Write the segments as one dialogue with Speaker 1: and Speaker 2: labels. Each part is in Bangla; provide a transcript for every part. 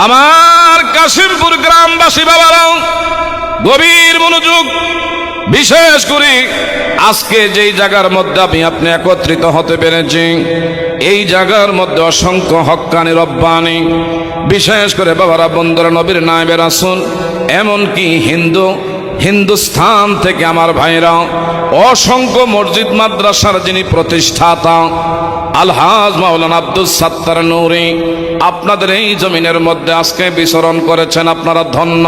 Speaker 1: আমার কাশিমপুর গ্রামবাসী বাবারা গভীর মনোযোগ, বিশেষ করে আজকে যেই জায়গার মধ্যে আপনি একত্রিত হতে পেরেছি, এই জায়গার মধ্যে অসংখ্য হক্কানি রব্বানি, বিশেষ করে বাবারা বন্ধুরা, নবীর নায়েবে রাসূল, এমনকি হিন্দুস্তান থেকে আমার ভাইরা, অসংখ্য মসজিদ মাদ্রাসার যিনি প্রতিষ্ঠাতা আলহাজ মাওলানা আব্দুস সাত্তার নূরী, আপনাদের এই জমিনের মধ্যে আজকে বিচরণ করেছেন, আপনারা ধন্য।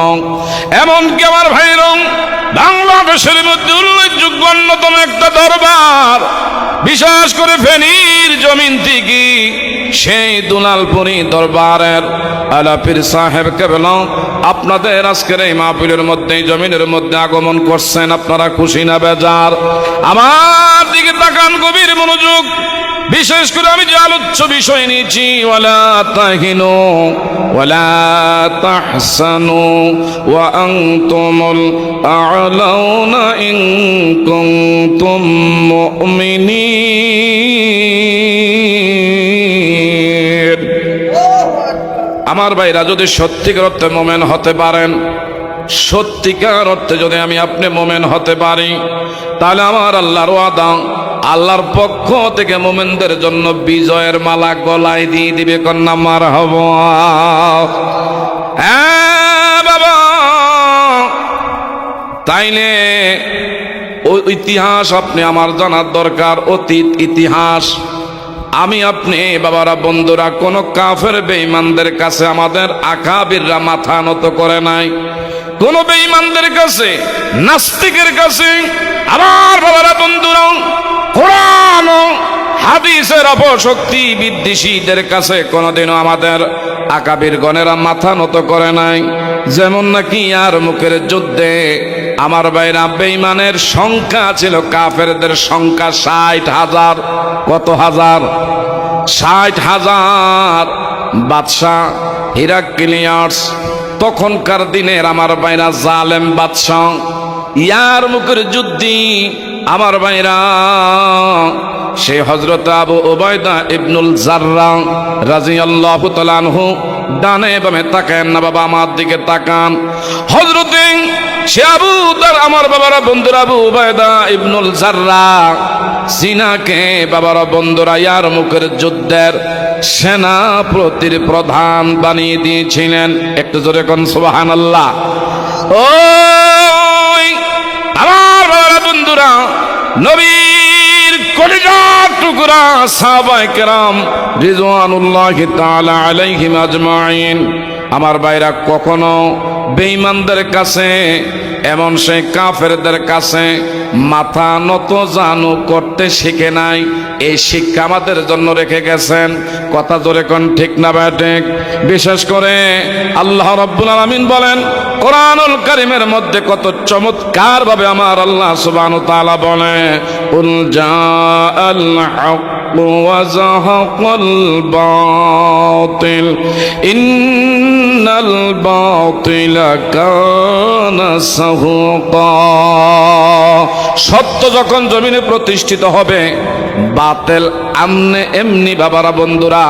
Speaker 1: এমনকি আমার ভাইরা, বাংলাদেশের মধ্যে উল্লেখযোগ্য অন্যতম একটা দরবার, বিশেষ করে ফেনীর জমিন থেকে সেই দুলালপুরি দরবারের আলা পীর সাহেব কেবলা আপনাদের আজকের এই মাহফিলের মধ্যে, এই জমিনের মধ্যে আগমন করছেন। আপনারা খুশি না বেজার? আমার দিকে তাকান, গভীর মনোযোগ, বিশেষ করে আমি যে আলোচ্য বিষয় নিয়েছি, ওয়ালা তাহিনু ওয়ালা তাহসানু ওয়া আনতুমুল আ'লাউনা ইন কুনতুম মুমিনিন। আমার ভাইরা, যদি সত্যিকার অর্থে মোমেন হতে পারেন, সত্যিকার অর্থে যদি আমি আপনি মোমেন হতে পারি, তাহলে আমার আল্লাহর ওয়াদা, আল্লাহর পক্ষ থেকে মোমেনদের জন্য বিজয়ের মালা গলায় দিয়ে দিবে। কন্যা মারহাবা। হ্যাঁ বাবা, তাইলে ওই ইতিহাস আপনি আমার জানার দরকার, অতীত ইতিহাস। আমি আপনি বাবারা বন্ধুরা, কোন কাফের বেঈমানদের কাছে আমাদের আকাবিররা মাথা নত করে নাই, কোন বেঈমানদের কাছে, নাস্তিকের কাছে, আমার বাবারা বন্ধুরা, কোরআন ও হাদিসের অপশক্তি বিদ্বেষীদের কাছে কোনদিনও আমাদের আকাবির গণেরা মাথা নত করে নাই। যেমন নাকি আর মুখের যুদ্ধে আমার ভাইরা বেঈমানের সংখ্যা ছিল, কাফেরদের সংখ্যা 60,000। কত হাজার? 60,000। বাদশাহ হিরাক্লিয়াস, তখনকার দিনের আমার ভাইরা জালেম বাদশাহ, ইয়ার মুখের যুদ্ধে আমার ভাইরা সে হযরত আবু উবাইদা ইবনুল জাররাহ রাদিয়াল্লাহু তাআলা আনহু, ডানে বামে তাকান না বাবা, আমার দিকে তাকান। হযরতে সে আবু দার আমার বাবারা বন্ধুরা, আবু উবাইদা ইবনুল জাররাহ সিনাকে বাবারা বন্ধুরা ইয়ার মুখের যুদ্ধের সেনাপতির প্রধান বানিয়ে দিয়েছিলেন। একটু জোরে কোন সুবহানাল্লাহ। ওই আমার বাবারা বন্ধুরা, নবীর কলিজার টুকরা সাহাবায়ে কেরাম রিজওয়ানুল্লাহি তাআলা আলাইহিম আজমাইন, আমার ভাইরা কখনো বেঈমানদের কাছে, এমন সেই কাফেরদের কাছে মাথা নত জানু করতে শিখে নাই। এই শিক্ষা আমাদের জন্য রেখে গেছেন। কথা জোরে কোন ঠিক না ঠিক? বিশেষ করে আল্লাহ রাব্বুল আলামিন বলেন কোরআনুল কারীমের মধ্যে, কত চমৎকার ভাবে আমার আল্লাহ সুবহানাহু ওয়া তাআলা বলে, কুল জাআল হক ওয়া যাহাকাল বাতিল ইন্নাল বাতিলা কানা সাহুকা। সত্য যখন জমিনে প্রতিষ্ঠিত হবে, বাতিল আমনে এমনি বাবারা বন্ধুরা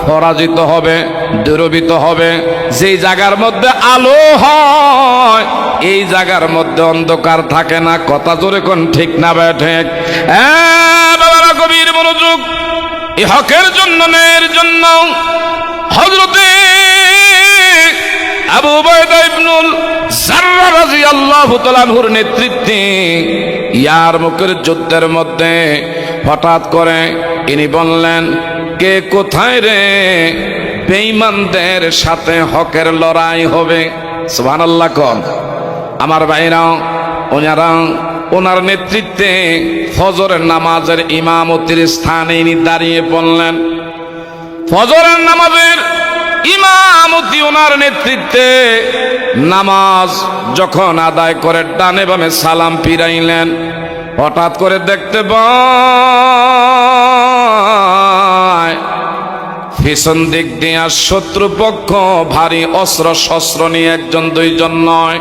Speaker 1: পরাজিত হবে, দুরবিত হবে। যেই জায়গার মধ্যে আলো হয়, এই জায়গার মধ্যে অন্ধকার থাকে না। কথা জোরে কোন ঠিক না ঠিক? বাবারা গভীর মনোযোগ, এই হকের জন্য, ন্যায়ের জন্য হযরতে আবু উবাইদা ইবনুল জাররাহ রাদিয়াল্লাহু তাআলা আনহুর নেতৃত্বে ইয়ারমুকের যুদ্ধের মধ্যে হঠাৎ করে ইনি বললেন, কে কোথায় রে? বেঈমানদের সাথে হকের লড়াই হবে। সুবহানাল্লাহ কোন আমার ভাইরা, ওনার নেতৃত্বে ফজরের নামাজের ইমামতির স্থানে ইনি দাঁড়িয়ে পড়লেন। ফজরের নামাজের ইমামতি ওনার নেতৃত্বে নামাজ যখন আদায় করে ডানে বামে সালাম ফিরাইলেন, হঠাৎ করে দেখতে পায় পিছন দিক দিয়ে শত্রুপক্ষ ভারী অস্ত্র শস্ত্র নিয়ে, একজন দুইজন নয়,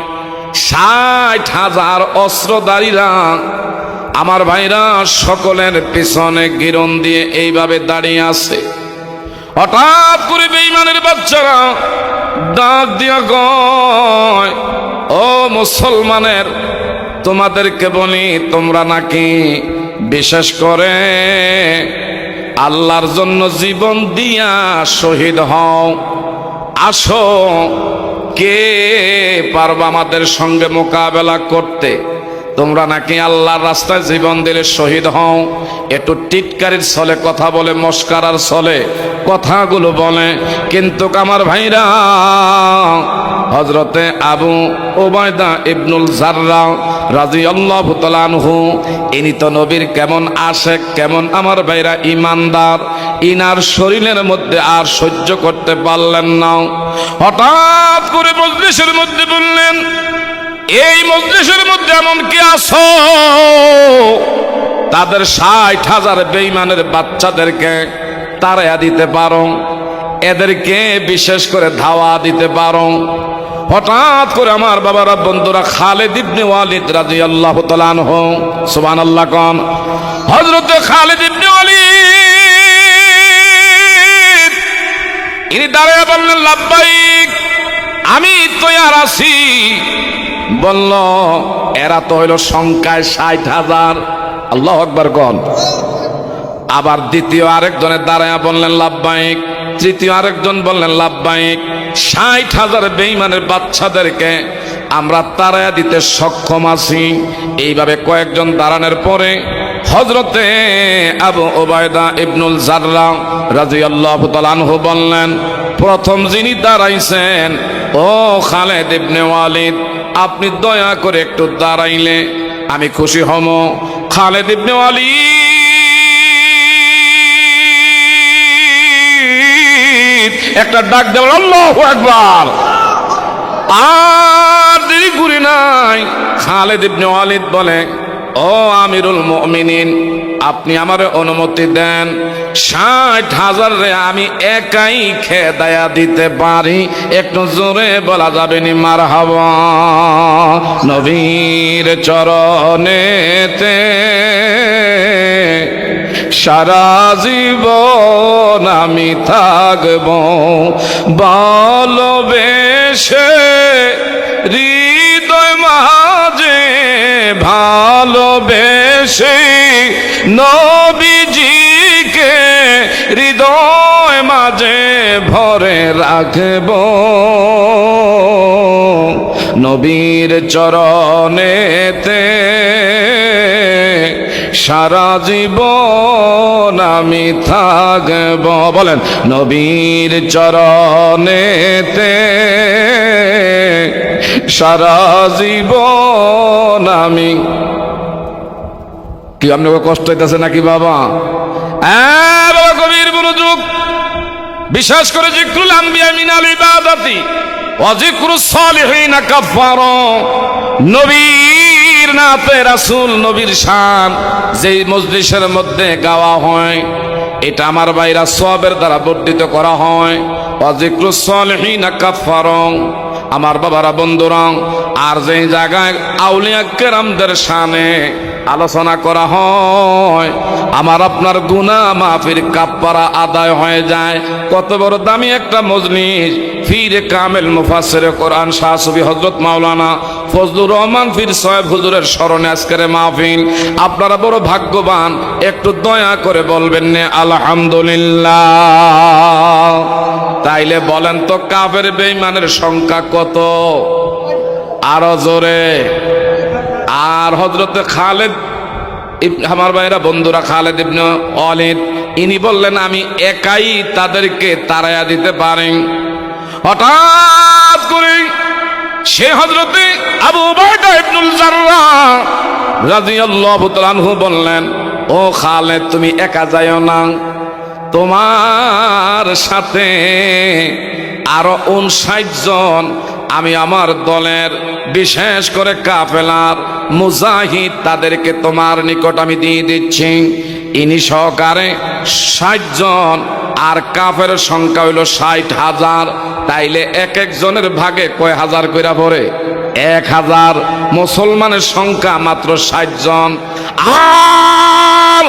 Speaker 1: 60,000 অস্ত্রধারীরা আমার ভাইরা সকলের পিছনে গিরন দিয়ে এইভাবে দাঁড়িয়ে আছে। হঠাৎ করে বেঈমানের বাচ্চারা ডাক দিয়া কয়, ও মুসলমানের, তোমাদেরকে বলি, তোমরা নাকি বিশেষ করে আল্লাহর জন্য জীবন দিয়া শহীদ হও। আসো, কে পারবে আমাদের সঙ্গে মোকাবেলা করতে? তোমরা নাকি আল্লাহর রাস্তায় জীবন দিলে শহীদ হও। একটু টিটকারির ছলে কথা বলে, মস্কারার ছলে কথাগুলো বলে। কিন্তু আমার ভাইরা, হযরতে আবু উবাইদা ইবনুল জাররাহ রাদিয়াল্লাহু তাআলা আনহু, ইনি তো নবীর কেমন আশেক, কেমন আমার ভাইরা ইমানদার। ইনার শরীরের মধ্যে আর সহ্য করতে পারলেন না। হঠাৎ করে মজলিসের মধ্যে বললেন, এই মজলিসের মধ্যে এমন কি আছো তাদের 60,000 বেঈমানের বাচ্চাদেরকে তাড়াইয়া দিতে পারো, এদেরকে বিশেষ করে ধাওয়া দিতে পারো? হঠাৎ করে আমার বাবারা, বন্ধুরা, খালিদ ইবনে ওয়ালিদ রাদিয়াল্লাহু তাআলা আনহু, সুবহানাল্লাহ কোন, হযরতে খালিদ ইবনে ওয়ালিদ ইনি দাঁড়ায়া বললেন, লাব্বাইক, আমি তৈয়ার আছি। বলল, এরা তো হইল সংখ্যায় 60,000। আল্লাহু আকবার কোন। আবার দ্বিতীয় আরেকজনের দাঁড়ায়া বললেন লাব্বাইক, তৃতীয় আরেকজন বললেন লাব্বাইক। 60,000 বেঈমানের বাচ্চাদেরকে আমরা তাড়াইয়া দিতে সক্ষম আছি। এইভাবে কয়েকজন দাঁড়ানোর পরে হযরতে আবু উবাইদা ইবনুল জাররাহ রাদিয়াল্লাহু তাআলা আনহু বললেন, প্রথম যিনি দাঁড়াইছেন, ও খালিদ ইবনে ওয়ালিদ, আপনি দয়া করে একটু দাঁড়াইলে আমি খুশি হব। খালিদ ইবনে ওয়ালিদ একটা ডাক দেওয়ার, আল্লাহু আকবার। আর দেরি করি নাই, খালিদ ইবনে ওয়ালিদ বলে, ও আমিরুল মুমিনিন, আপনি আমারে অনুমতি দেন, 60,000 রে আমি একাই খেদায়া দিতে পারি। একটু জোরে বলা যাবে নি মারহাবা? নবীর চরণেতে সারা জীবন আমি থাকব ভালোবেসে, হৃদয় মাঝে ভালোবেসে নবীজিকে হৃদয় মাঝে ভরে রাখব। নবীর চরণেতে সারা জীবন আমি থাকব। বলেন, নবীর চরণেতে সারা জীবন আমি। কি আপনাকে কষ্ট হইতেছে নাকি বাবা? বাবা, গভীর মনোযোগ। বিশেষ করে যিকরুল আম্বিয়া মিনাল ইবাদাতি ওয়া যিকরুস সালিহিন কাফারা। নবীর নাতে রাসূল, নবীর শান যেই মজলিসের মধ্যে গাওয়া হয়, এটা আমার ভাইরা সওয়াবের দ্বারা বর্ধিত করা হয়। ওয়া যিকরুস সালিহিন কাফারা, আমার বাবারা, বন্ধুরা, আর যেই জায়গায় আউলিয়া কেরামদের শানে আলোচনা করা হয়, আমার আপনার গুনাহ মাফির কাফারা আদায় হয়ে যায়। কত বড় দামি একটা মজলিস! ফিরে কামেল মুফাসসিরে কোরআন শাহ সুফি হযরত মাওলানা ফজলুর রহমান পীর সাহেব হুজুরের স্মরণে আজকের মাহফিল। আপনারা বড় ভাগ্যবান। একটু দয়া করে বলবেন না আলহামদুলিল্লাহ? তাইলে বলেন তো, কাফের বেঈমানের সংখ্যা কত? আরো জোরে। আর হযরতে খালিদ, আমার ভাইরা, বন্ধুরা, খালিদ ইবনে ওয়ালিদ ইনি বললেন, আমি একাই তাদেরকে তাড়াইয়া দিতে পারি। হঠাৎ করে সে হযরতে আবু উবাইদা ইবনুল জাররাহ রাদিয়াল্লাহু তাআলা আনহু বললেন, ও খালিদ, তুমি একা যাইও না, তোমার সাথে আরো 59 জন আমি আমার দলের, বিশেষ করে কাফেলার মুজাহিদ, তাদেরকে তোমার নিকট আমি দিয়ে দিচ্ছি। ইনি সহকারে 60 জন, আর কাফের সংখ্যা হইল 60,000। তাইলে এক একজনের ভাগে কয় হাজার কইরা পড়ে? 1000। মুসলমানের সংখ্যা মাত্র 60 জন, আর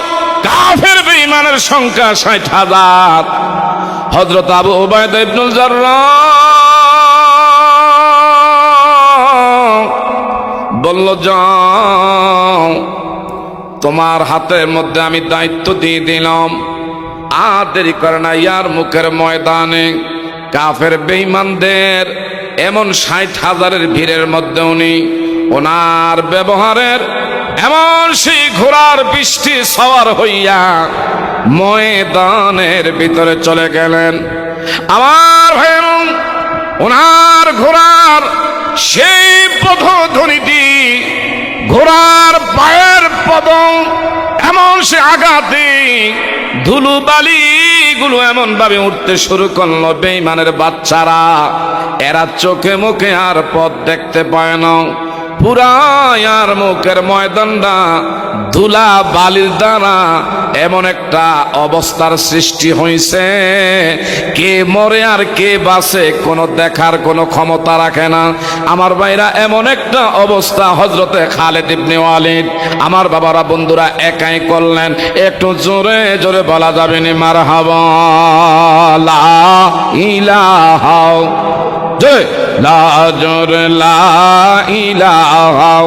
Speaker 1: কাফের বেঈমানের সংখ্যা 60,000। হযরত আবু উবাইদা ইবনুল জাররাহ বলল, যাও, তোমার হাতের মধ্যে আমি দায়িত্ব দিয়ে দিলাম। আর দেরি করে না, ইয়ারমুকের ময়দানে কাফের বেঈমানদের এমন 60,000-এর ভিড়ের মধ্যে উনি ওনার ব্যবহারের এমন সেই ঘোড়ার বৃষ্টি সওয়ার হইয়া ময়দানের ভিতরে চলে গেলেন। আমার ভাইয়ের, ওনার ঘোড়ার সেই পদধ্বনিটি, ঘোড়ার পায়ের পদম এমন সে আঘাতে ধুলো বালি গুলো এমন ভাবে উঠতে শুরু করলো, বেঈমানের বাচ্চারা এরা চোখে মুখে আর পথ দেখতে পায় না। পুরা ইয়ারমুকের ময়দানটা ধুলা বালির দ্বারা এমন একটা অবস্থার সৃষ্টি হয়েছে, কে মরে আর কে বাঁচে কোনো দেখার কোনো ক্ষমতা রাখে না। আমার ভাইরা, এমন একটা অবস্থা হযরতে খালিদ ইবনে ওয়ালিদ আমার বাবারা বন্ধুরা একাই করলেন। একটু জোরে জোরে বলা যাবে না মারহাবা, লা ইলাহা, জয় লা জোরে লা ইলাহা।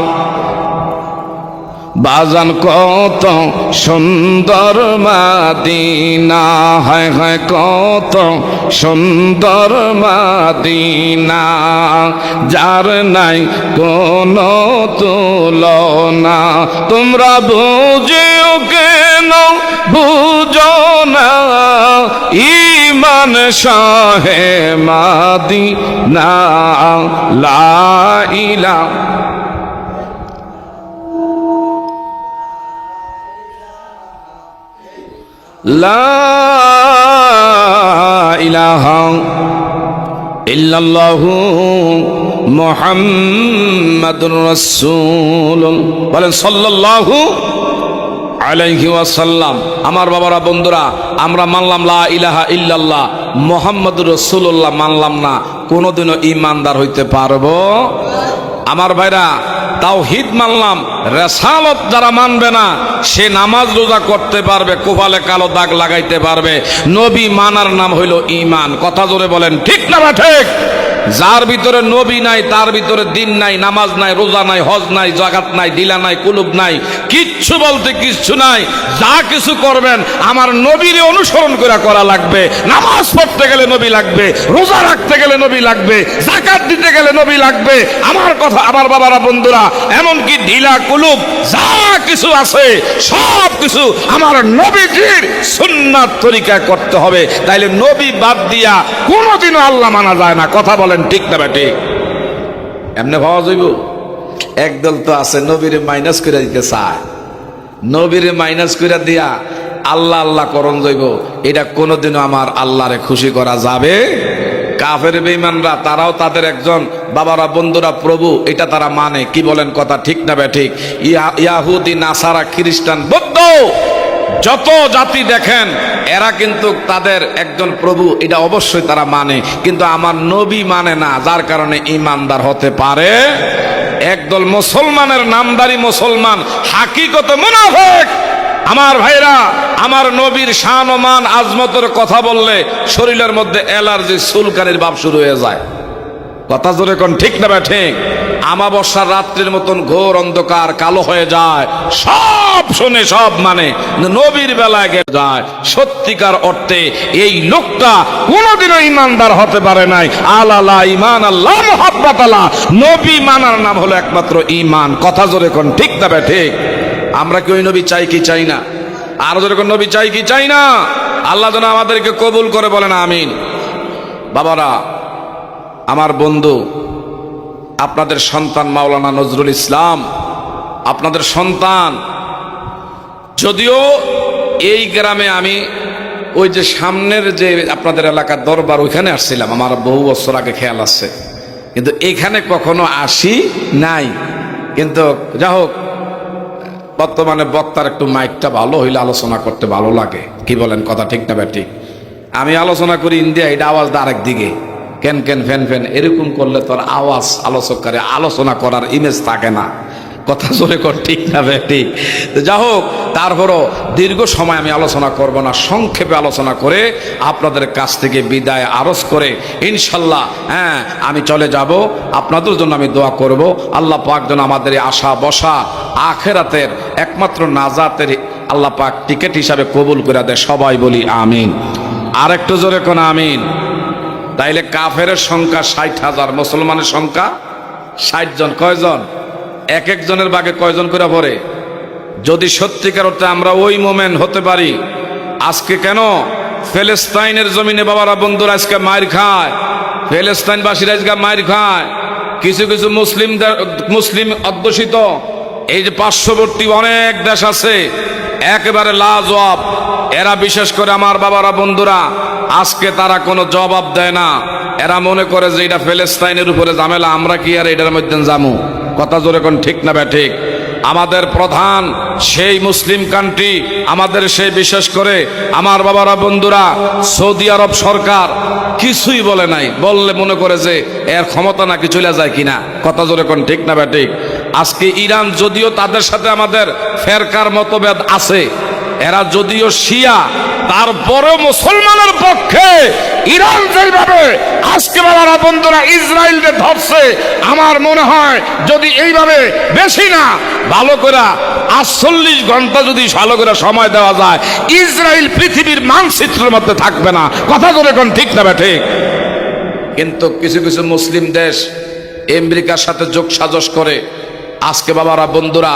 Speaker 1: বাজান কত সুন্দর মাদিনা, হায় হায় কত সুন্দর মাদিনা, যার নাই কোনো তুলনা। তোমরা বুঝিও কেন বুঝো না, ঈমান শাহে মাদিনা, লা ইলাহা। লা ইলাহা ইল্লাল্লাহু মুহাম্মাদুর রাসূলুল্লাহ, বলেন সাল্লাল্লাহু আলাইহি ওয়াসাল্লাম। আমার বাবারা বন্ধুরা, আমরা মানলাম লা ইলাহা ইল্লাল্লাহ মুহাম্মাদুর রাসূলুল্লাহ, মানলাম না, কোনোদিনও ঈমানদার হইতে পারবো? আমার ভাইরা, তাওহীদ মানলাম, রিসালাত যারা মানবে না সে নামাজ রোজা করতে পারবে, কপালে কালো দাগ লাগাইতে পারবে। নবী মানার নাম হইল ঈমান। কথা জোরে বলেন, ঠিক না বা ঠিক? যার ভিতরে নবী নাই, তার ভিতরে দিন নাই, নামাজ নাই, রোজা নাই, হজ নাই, যাকাত নাই, দিলা নাই, কুলুব নাই, কিচ্ছু বলতে কিচ্ছু নাই। যা কিছু করবেন আমার নবীর অনুসরণ করে করা লাগবে। নামাজ পড়তে গেলে নবী লাগবে, রোজা রাখতে গেলে নবী লাগবে, যাকাত দিতে গেলে নবী লাগবে। আমার কথা, আমার বাবারা বন্ধুরা, এমনকি ঢিলা কুলুব যা কিছু আছে সব কিছু আমার নবীজির সুন্নাত তরিকায় করতে হবে। তাইলে নবী বাদ দিয়া কোনোদিনও আল্লাহ মানা যায় না। কথা বলেন, ঠিক না বেটি? এমনি ভাবা যাইব? একদল তো আছে নবীরে মাইনাস করে দিতে চায়, নবীরে মাইনাস করে দিয়া আল্লাহ আল্লাহ করণ যাইব। এটা কোনোদিনও আমার আল্লাহরে খুশি করা যাবে। কাফের বেঈমানরা তারাও তাদের একজন বাবারা বন্ধুরা প্রভু, এটা তারা মানে। কি বলেন, কথা ঠিক না বে ঠিক? ইয়াহুদি, নাসারা, খ্রিস্টান, বৌদ্ধ, যত জাতি দেখেন এরা কিন্তু তাদের একজন প্রভু, এটা অবশ্যই তারা মানে, কিন্তু আমার নবী মানে না, যার কারণে ঈমানদার হতে পারে। একদল মুসলমানের নামদারি মুসলমান, হাকিকতে মুনাফিক। আমার ভাইরা, আমার নবীর শান ও মান আজমতের কথা বললে শরীরের মধ্যে অ্যালার্জি, চুলকানির ভাব শুরু হয়ে যায়। কথা জোরে কোন, ঠিক না ঠিক? আমাবস্যার রাত্রির মতন ঘোর অন্ধকার কালো হয়ে যায়, সব শুনে সব মানে, নবীর বেলায় গিয়ে যায়। সত্যিকার অর্থে এই লোকটা কোনোদিনও ঈমানদার হতে পারে নাই। আলালা ঈমান আল্লাহ মুহাব্বাত আল্লাহ, নবী মানার নাম হলো একমাত্র ঈমান। কথা জোরে কোন, ঠিক না ঠিক? আমরা কি ওই নবী চাই কি চাই না? আর জোরে কোন, নবী চাই কি চাই না? আল্লাহ যেন আমাদেরকে কবুল করে, বলেন আমিন। বাবারা, আমার বন্ধু, আপনাদের সন্তান মাওলানা নজরুল ইসলাম, আপনাদের সন্তান। যদিও এই গ্রামে আমি ওই যে সামনের যে আপনাদের এলাকার দরবার, ওইখানে আসছিলাম, আমার বহু বছর আগে খেয়াল আছে, কিন্তু এখানে কখনো আসি নাই। কিন্তু যা হোক, বর্তমানে বক্তার একটু মাইকটা ভালো হইলে আলোচনা করতে ভালো লাগে। কি বলেন, কথা ঠিক না ঠিক? আমি আলোচনা করি ইন্ডিয়া, এটা আওয়াজটা আরেক দিকে, কেন কেন ফ্যান ফ্যান এরকম করলে তোর আওয়াজ আলোচককারে আলোচনা করার ইমেজ থাকে না। কথা জোরে কর, ঠিক না ঠিক? যা হোক, তারপরও দীর্ঘ সময় আমি আলোচনা করব না, সংক্ষেপে আলোচনা করে আপনাদের কাছ থেকে বিদায় আরজ করে ইনশাল্লাহ আমি চলে যাব। আপনাদের জন্য আমি দোয়া করব, আল্লাহ পাক যেন আমাদের আশা বসা আখেরাতের একমাত্র নাজাতের আল্লাহ পাক টিকিট হিসাবে কবুল করে দেয়। সবাই বলি আমিন। আর একটু জোরে কোন আমিন। তাইলে কাফেরের সংখ্যা 60,000, মুসলমানের সংখ্যা 60 জন। কয়জন? এক একজনের ভাগে কয়জন করে পড়ে? যদি সত্যিকার অর্থে আমরা ওই মোমেন্ট হতে পারি, আজকে কেন ফিলিস্তিনের জমিনে বাবারা বন্ধুরা আজকে মার খায়, ফিলিস্তিনবাসীরা আজকে মার খায়, কিছু কিছু মুসলিম অধ্যুষিত এই যে পার্শ্ববর্তী অনেক দেশ আছে একেবারে লাজবাব, এরা বিশেষ করে আমার বাবারা বন্ধুরা আজকে তারা কোনো জবাব দেয় না। এরা মনে করে যে এটা ফিলিস্তিনের উপরে ঝামেলা, আমরা কি আর এটার মধ্যে যাবো? কথা জোরে কোন, ঠিক না ঠিক? আমাদের প্রধান সেই মুসলিম কান্ট্রি, আমাদের সেই বিশেষ করে আমার বাবারা বন্ধুরা সৌদি আরব সরকার কিছুই বলে নাই, বললে মনে করে যে এর ক্ষমতা নাকি চলে যায় কিনা। কথা জোরে কোন, ঠিক না ঠিক? আজকে ইরান যদিও তাদের সাথে আমাদের ফেরকার মতভেদ আছে, এরা যদিও শিয়া, তারপরেও মুসলমানের পক্ষে ইরান যেভাবে আজকে বাবারা বন্ধুরা ইসরায়েলকে ধরছে, আমার মনে হয় যদি এইভাবে বেশি না ভালো করে 48 ঘন্টা যদি ভালো করে সময় দেওয়া যায়, ইসরায়েল পৃথিবীর মানচিত্রের মধ্যে থাকবে না। কথা বলে কোন, ঠিক না ঠিক? কিন্তু কিছু কিছু মুসলিম দেশ আমেরিকার সাথে যোগ সাজস করে আজকে বাবারা বন্ধুরা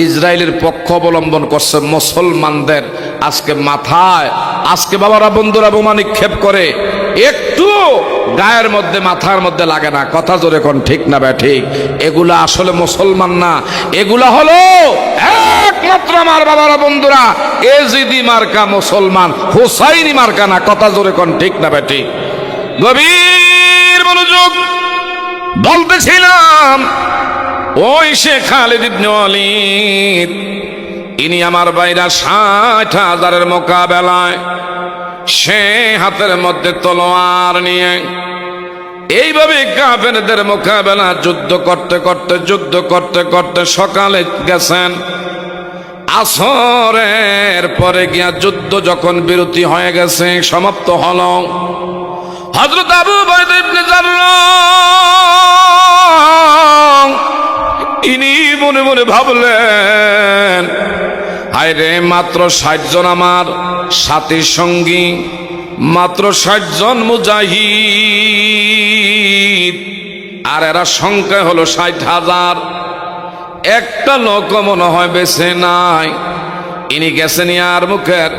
Speaker 1: ইসরায়েলের পক্ষ অবলম্বন করছে। মুসলমানদের আজকে মাথায় আজকে বাবারা বন্ধুরা বোমা নিক্ষেপ করে, একটু গায়ের মধ্যে মাথার মধ্যে লাগে না। কথা জোরে কোন, ঠিক না ঠিক? এগুলা আসলে মুসলমান না, এগুলা হলো একমাত্র আমার বাবারা বন্ধুরা এজিদি মার্কা মুসলমান, হুসাইনি মার্কা না। কথা জোরে কোন, ঠিক না ঠিক? গভীর মনোযোগ বলতেছিলাম, ওই শেখ খালিদ ইবনে ওয়ালিদ ইনি আমার ভাইরা 60,000-এর মোকাবেলায় সে হাতের মধ্যে তলোয়ার নিয়ে এইভাবে কাফেরদের মোকাবেলা যুদ্ধ করতে করতে সকালে গেছেন। আসরের পরে গিয়া যুদ্ধ যখন বিরতি হয়ে গেছে, সমাপ্ত হল, হযরত আবু উবাইদা ইবনে জাররাহ ইনি মনে মনে ভাবলেন, হায় রে, মাত্র 60 জন আমার সাথী সঙ্গী, মাত্র 60 জন মুজাহিদ, আর এরা সংখ্যা হলো 60,000। একটা লোক মনে হয় বেঁচে নাই। ইনি গেছেন আর মুখের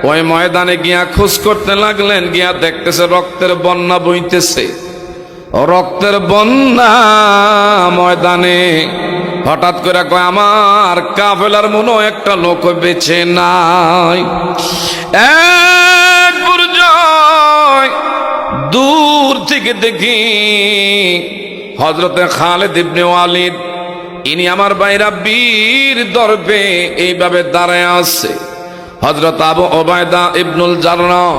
Speaker 1: ওই ময়দানে গিয়া খোঁজ করতে লাগলেন, গিয়া দেখতেছে রক্তের বন্যা বইতেছে, রক্তের বন্যা ময়দানে। হঠাৎ করে কয়, আমার কাফেলার মনে একটা লোক বেঁচে নাই। এক পর্যায় দূর থেকে দেখি হযরতে খালিদ ইবনে ওয়ালিদ ইনি আমার ভাইরা বীর দর্পে এইভাবে দাঁড়ায় আছে। হযরত আবু উবাইদা ইবনুল জাররাহ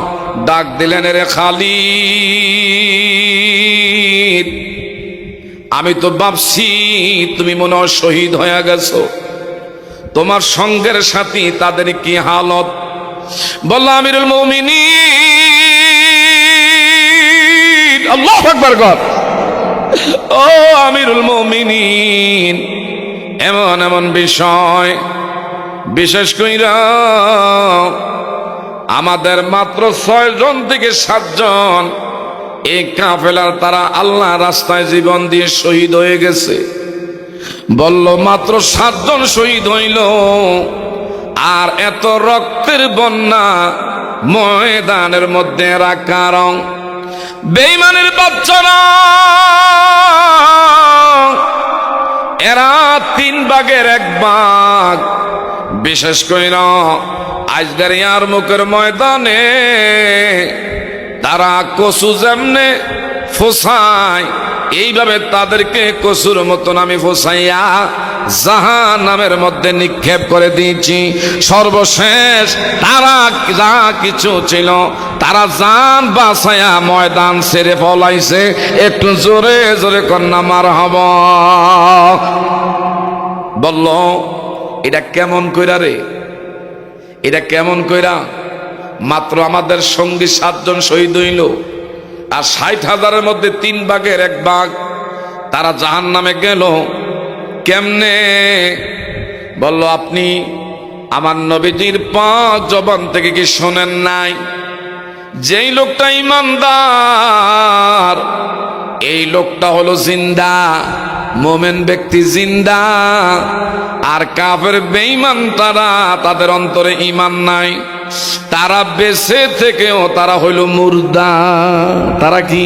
Speaker 1: ডাক দিলেন, রে খালিদ, আমি তো ভাবছি তুমি মনে হয় শহীদ হয়ে গেছো, তোমার সঙ্গের সাথী তাদের কি হালত? বলল, আমিরুল মুমিনিন, আল্লাহু আকবার কর, ও আমিরুল মুমিনিন, এমন এমন বিষয়, বিশেষ কইরা আমাদের মাত্র 6 জন থেকে 7 জন এই কাফেলার তারা আল্লাহ রাস্তায় জীবন দিয়ে শহীদ হয়ে গেছে। বলল, মাত্র 7 জন শহীদ হইল, আর এত রক্তের বন্যা ময়দানের মধ্যে এরা কারণ বেঈমানের বাচ্চারা, এরা 3 ভাগের 1 ভাগ। বিশেষ করে আজকের ইয়ারমুকের ময়দানে তারা কচু যেমনে ফোসায়, এইভাবে তাদেরকে কচুর মতন আমি ফোসাইয়া জাহান্নামের মধ্যে নিক্ষেপ করে দিয়েছি। সর্বশেষ তারা যা কিছু ছিল তারা জান বাঁচায়া ময়দান ছেড়ে পলাইছে। একটু জোরে জোরে কন্যা মারহাবা। বলল, এটা কেমন কইরা রে, এটা কেমন কইরা? মাত্র আমাদের সঙ্গী 7 জন শহীদ হইল, আর 60,000-এর মধ্যে 3 ভাগের 1 ভাগ তারা জাহান্নামে গেল কেমনে? বলল, আপনি আমার নবীজির পাক জবান থেকে কি শোনেন নাই? যেই লোকটা ইমানদার, এই লোকটা হলো জিন্দা, মোমেন ব্যক্তি জিন্দা, আর কাফের বেঈমান তারা, তাদের অন্তরে ঈমান নাই, তারা বেঁচে থেকেও তারা হইল মুর্দা। তারা কি?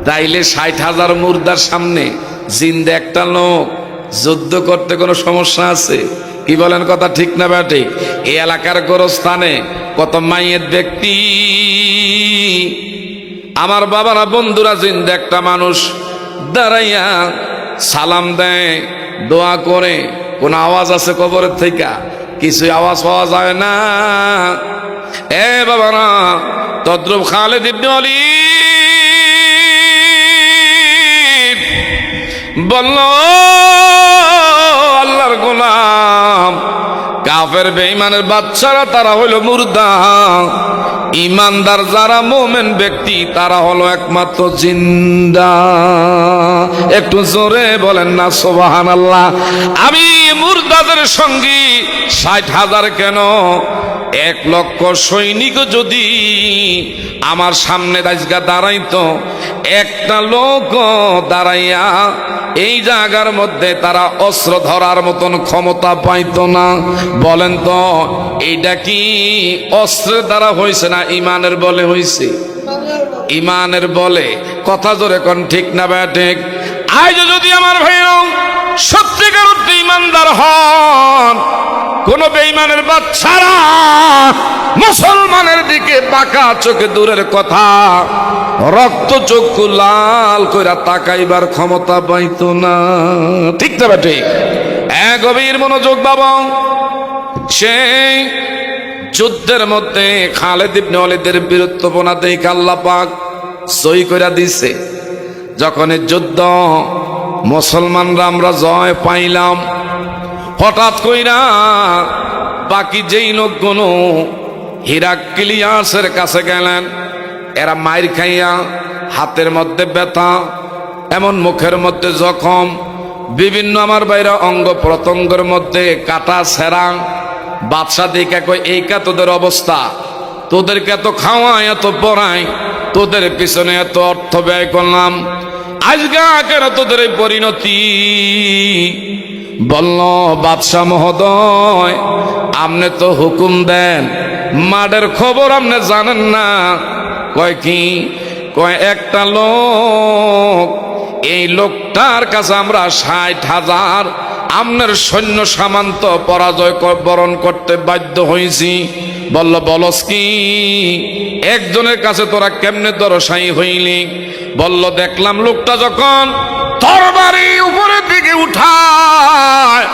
Speaker 1: তাইলে 60,000 মুর্দার সামনে জিন্দা একটা লোক যুদ্ধ করতে কোনো সমস্যা আছে? কি বলেন, কথা ঠিক না ব্যাঠিক? এই এলাকার গোরস্থানে কত মাইয়ের ব্যক্তি, আমার বাবারা বন্ধুরা, জিন্দা একটা মানুষ দাঁড়াইয়া সালাম দেয়, দোয়া করে। কোন আওয়াজ আছে কবরের থেকে? কিছু আওয়াজ পাওয়া যায় না। এ বাবারা, তদ্রুপ খালিদ ইবনে ওয়ালিদ বলল, আল্লাহর গোলাম, কাফের বেঈমানের বাচ্চারা তারা হইল মুর্দা, ইমানদার যারা মোমেন ব্যক্তি তারা হলো একমাত্র জিন্দা। একটু জোরে বলেন না সুবহানাল্লাহ। আমি মুর্দাদের সঙ্গী 60,000 কেন, 1 লক্ষ সৈনিক যদি আমার সামনে আজকে দাঁড়াইতো, একটা লোক দাঁড়াইয়া এই জায়গার মধ্যে তারা অস্ত্র ধরার মতন ক্ষমতা পাইতো না। বলেন তো, এইটা কি অস্ত্রের দ্বারা হয়েছে না ইমানের বলে হয়েছে? ইমানের বলে। কথা জোরে কোন ঠিক না ব্যাঠিক? আজ যদি আমার ভাইরা সত্যিকার অর্থে ইমানদার হন, কোন বেঈমানের বাচ্চারা মুসলমানের দিকে বাঁকা চোখে দূরের কথা, রক্ত চক্ষু লাল কইরা তাকাইবার ক্ষমতা পাইতো না। ঠিক না ব্যাঠিক? গভীর মনোযোগ বাবা। সেই যুদ্ধের মধ্যে খালিদ ইবনে ওয়ালিদের বীরত্বপনা দেখে আল্লাহ পাক সই কইরা দিছে। যখন এই যুদ্ধ মুসলমানরা আমরা জয় পাইলাম, হঠাৎ কইরা বাকি যেই লোকগুলো হিরাক্লিয়াসের কাছে গেলেন, এরা মাইর খাইয়া হাতের মধ্যে ব্যথা, এমন মুখের মধ্যে জখম, বিভিন্ন আমার বাইরা অঙ্গ প্রত্যঙ্গের মধ্যে কাটা সেরা। বাদশা দেখে কই, এইকা তোদের অবস্থা, তোদেরকে এত খাওয়াই এত পড়াই, তোদের পিছনে এত অর্থ ব্যয় করলাম, আজকে কেন তোদের এই পরিণতি? বলল, বাদশাহ মহোদয়, আপনি তো হুকুম দেন, মাঠের খবর আপনি জানেন না। কয় কি? কয় একটা লোক, এই লোকটার কাছে আমরা 60,000 আপনার সৈন্য সামন্ত পরাজয় বরণ করতে বাধ্য হয়েছি। বলল, বলস কি? একজনের কাছে তোরা কেমনে দরসাই হইলি? বলল, দেখলাম লোকটা যখন তরবারি উপরের দিকে উঠায়,